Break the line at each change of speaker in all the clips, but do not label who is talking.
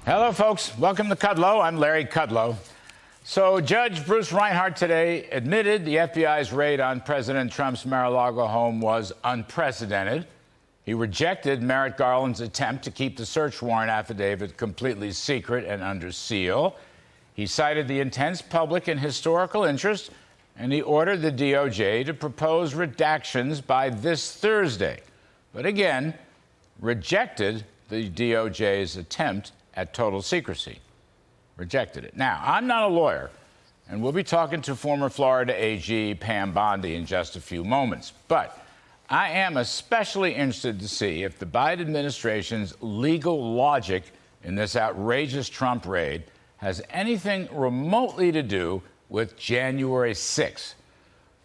Hello, folks. Welcome to Kudlow. I'm Larry Kudlow. So Judge Bruce Reinhart today admitted the FBI's raid on President Trump's Mar-a-Lago home was unprecedented. He rejected Merrick Garland's attempt to keep the search warrant affidavit completely secret and under seal. He cited the intense public and historical interest, and he ordered the DOJ to propose redactions by this Thursday. But again, rejected the DOJ's attempt at total secrecy. Rejected it. Now, I'm not a lawyer, and we'll be talking to former Florida AG Pam Bondi in just a few moments. But I am especially interested to see if the Biden administration's legal logic in this outrageous Trump raid has anything remotely to do with January 6th.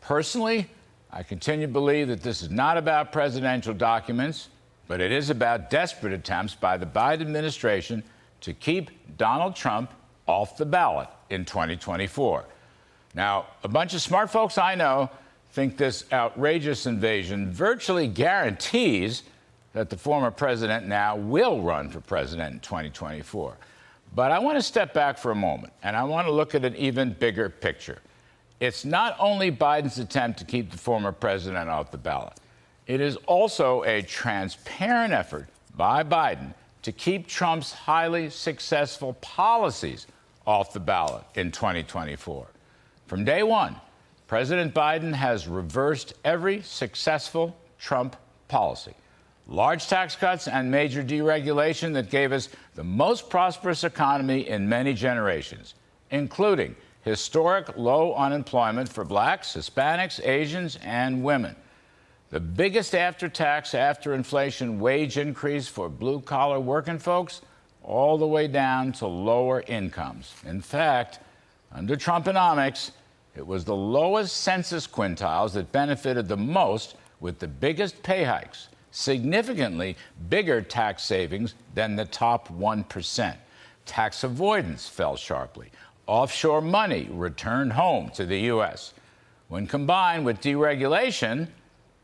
Personally, I continue to believe that this is not about presidential documents, but it is about desperate attempts by the Biden administration to keep Donald Trump off the ballot in 2024. Now, a bunch of smart folks I know think this outrageous invasion virtually guarantees that the former president now will run for president in 2024. But I want to step back for a moment, and I want to look at an even bigger picture. It's not only Biden's attempt to keep the former president off the ballot. It is also a transparent effort by Biden to keep Trump's highly successful policies off the ballot in 2024. From day one, President Biden has reversed every successful Trump policy. Large tax cuts and major deregulation that gave us the most prosperous economy in many generations, including historic low unemployment for blacks, Hispanics, Asians, and women. The biggest after-tax, after-inflation wage increase for blue-collar working folks, all the way down to lower incomes. In fact, under Trumponomics, it was the lowest census quintiles that benefited the most with the biggest pay hikes, significantly bigger tax savings than the top 1%. Tax avoidance fell sharply. Offshore money returned home to the U.S. When combined with deregulation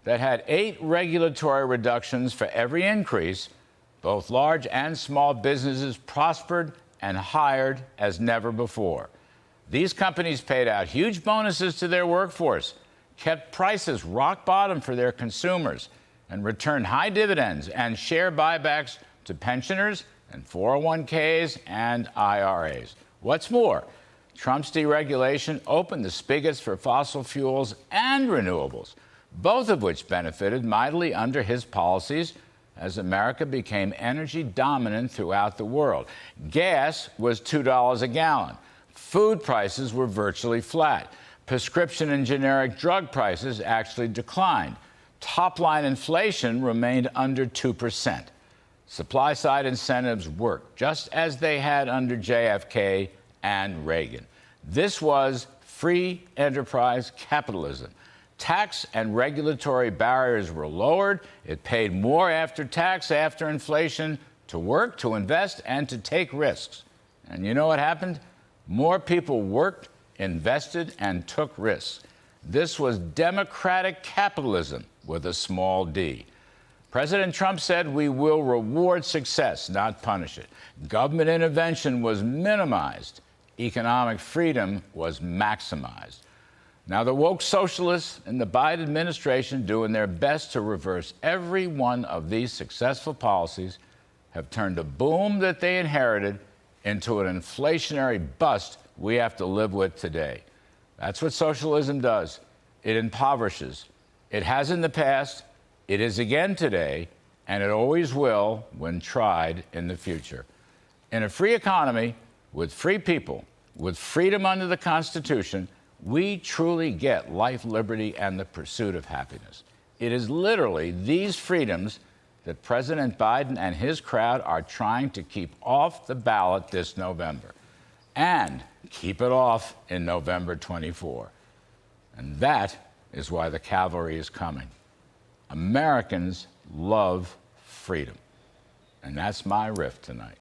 that had 8 regulatory reductions for every increase, both large and small businesses prospered and hired as never before. These companies paid out huge bonuses to their workforce, kept prices rock bottom for their consumers, and returned high dividends and share buybacks to pensioners and 401ks and IRAs. What's more, Trump's deregulation opened the spigots for fossil fuels and renewables, both of which benefited mightily under his policies as America became energy dominant throughout the world. Gas was $2 a gallon. Food prices were virtually flat. Prescription and generic drug prices actually declined. Top-line inflation remained under 2%. Supply-side incentives worked, just as they had under JFK and Reagan. This was free enterprise capitalism. Tax and regulatory barriers were lowered. It paid more after tax, after inflation, to work, to invest, and to take risks. And you know what happened? More people worked, invested, and took risks. This was democratic capitalism with a small d. President Trump said we will reward success, not punish it. Government intervention was minimized. Economic freedom was maximized. Now, the woke socialists in the Biden administration, doing their best to reverse every one of these successful policies, have turned a boom that they inherited into an inflationary bust we have to live with today. That's what socialism does. It impoverishes. It has in the past, it is again today, and it always will when tried in the future. In a free economy, with free people, with freedom under the Constitution, we truly get life, liberty, and the pursuit of happiness. It is literally these freedoms that President Biden and his crowd are trying to keep off the ballot this November, and keep it off in November 24. And that is why the cavalry is coming. Americans love freedom. And that's my riff tonight.